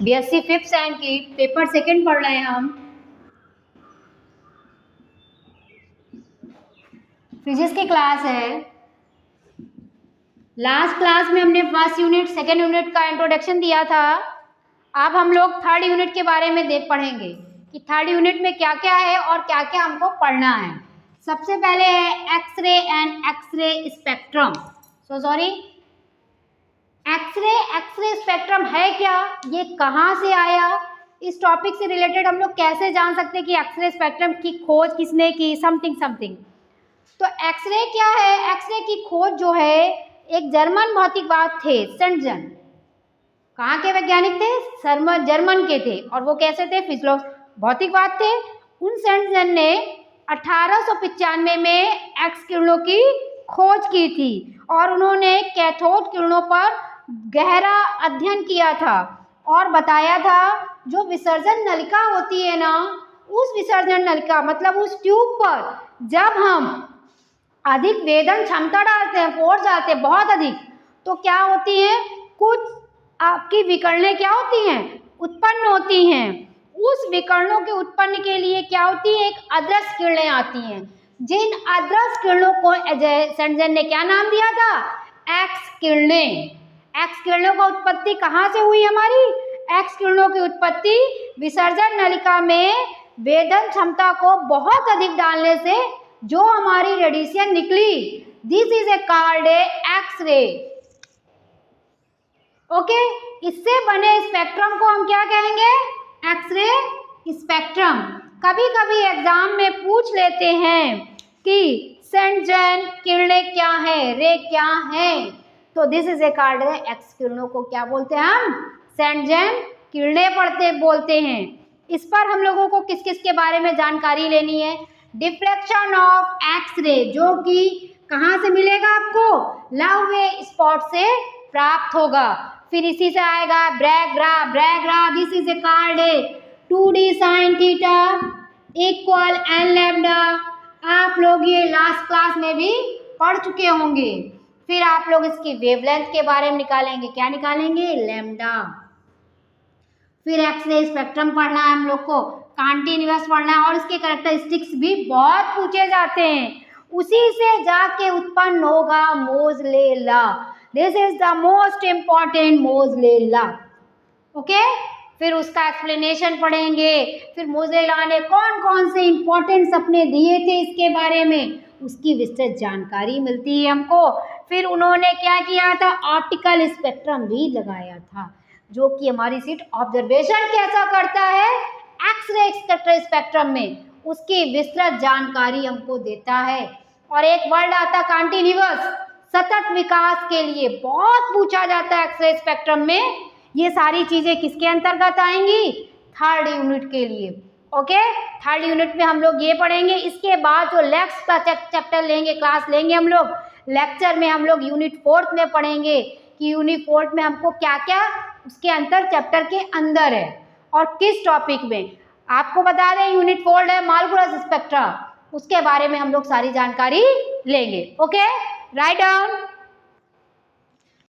BSc 5th same की paper 2 पढ़ रहे हैं हम। फिजिक्स की क्लास है। लास्ट क्लास में हमने फर्स्ट यूनिट सेकेंड यूनिट का इंट्रोडक्शन दिया था। अब हम लोग थर्ड यूनिट के बारे में पढ़ेंगे कि थर्ड यूनिट में क्या क्या है और क्या क्या हमको पढ़ना है। सबसे पहले है X-ray and X-ray spectrum. X-ray spectrum है क्या, ये कहाँ से आया, इस टॉपिक से रिलेटेड हम लोग कैसे जान सकते हैं कि एक्सरे स्पेक्ट्रम की खोज किसने की, समथिंग। तो एक्सरे क्या है, एक्सरे की खोज जो है एक जर्मन भौतिकवाद थे सेंटजन। कहाँ के वैज्ञानिक थे, जर्मन के थे, और वो कैसे थे, भौतिकवाद थे। उन सेंटजन ने 1895 में एक्स किरणों की खोज की थी और उन्होंने कैथोड किरणों पर गहरा अध्ययन किया था और बताया था जो विसर्जन नलिका होती है ना, उस विसर्जन नलिका मतलब उस ट्यूब पर जब हम अधिक वेदन क्षमता डालते हैं, फोर्स डालते हैं बहुत अधिक, तो क्या होती है, कुछ आपकी विकर्णें क्या होती हैं, उत्पन्न होती हैं। उस विकर्णों के उत्पन्न के लिए क्या होती है, एक अदृश्य किरणें आती हैं। जिन अदृश्य किरणों को सेंटजन ने क्या नाम दिया था, एक्स किरणें। एक्स किरणों का उत्पत्ति कहाँ से हुई हमारी, एक्स किरणों की उत्पत्ति विसर्जन नलिका में वेदन क्षमता को बहुत अधिक डालने से जो हमारी रेडिएशन निकली, this is a called a X-ray. Okay, इससे बने स्पेक्ट्रम को हम क्या कहेंगे, एक्स-रे स्पेक्ट्रम। कभी कभी एग्जाम में पूछ लेते हैं कि सेंटजन किरणें क्या है, रे क्या है, तो this is a called A x किरणों को क्या बोलते हैं हम, सेंटजन किरणें बोलते हैं। इस पर हम लोगों को किस किस के बारे में जानकारी लेनी है, डिफ्लेक्शन ऑफ एक्स-रे, जो कि कहाँ से मिलेगा आपको, लव स्पॉट से प्राप्त होगा। फिर इसी से आएगा Bragg, this is a called a 2D sin theta equal n lambda. आप लोग ये लास्ट क्लास में भी पढ़ चुके होंगे। फिर आप लोग इसकी वेवलेंथ के बारे में निकालेंगे, क्या निकालेंगे, लैम्डा। फिर एक्सरे स्पेक्ट्रम पढ़ना है हम लोग को, कॉन्टिन्यूअस पढ़ना है और इसके कैरेक्टरिस्टिक्स भी बहुत पूछे जाते हैं। उसी से जाके उत्पन्न होगा Moseley law, this is the most important Moseley law. Okay, फिर उसका एक्सप्लेनेशन पढ़ेंगे। फिर मोज़ले लॉ ने कौन कौन से इम्पोर्टेंट्स अपने दिए थे इसके बारे में, उसकी विस्तृत जानकारी मिलती है हमको। फिर उन्होंने क्या किया था, ऑप्टिकल स्पेक्ट्रम भी लगाया था, जो कि हमारी सीट ऑब्जर्वेशन कैसा करता है एक्सरे स्पेक्ट्रम में, उसकी विस्तृत जानकारी हमको देता है। और एक वर्ड आता कॉन्टिन्यूअस, सतत विकास के लिए बहुत पूछा जाता है एक्सरे स्पेक्ट्रम में। ये सारी चीजें किसके अंतर्गत आएंगी, थर्ड यूनिट के लिए। ओके, थर्ड यूनिट में हम लोग ये पढ़ेंगे। इसके बाद जो नेक्स्ट का चैप्टर लेंगे, क्लास लेंगे हम लोग, लेक्चर में हम लोग यूनिट 4th में पढ़ेंगे कि यूनिट 4th में हमको क्या क्या उसके अंतर चैप्टर के अंदर है और किस टॉपिक में। आपको बता दें यूनिट 4 है मालकुलस स्पेक्ट्रा, उसके बारे में हम लोग सारी जानकारी लेंगे। Okay, write down.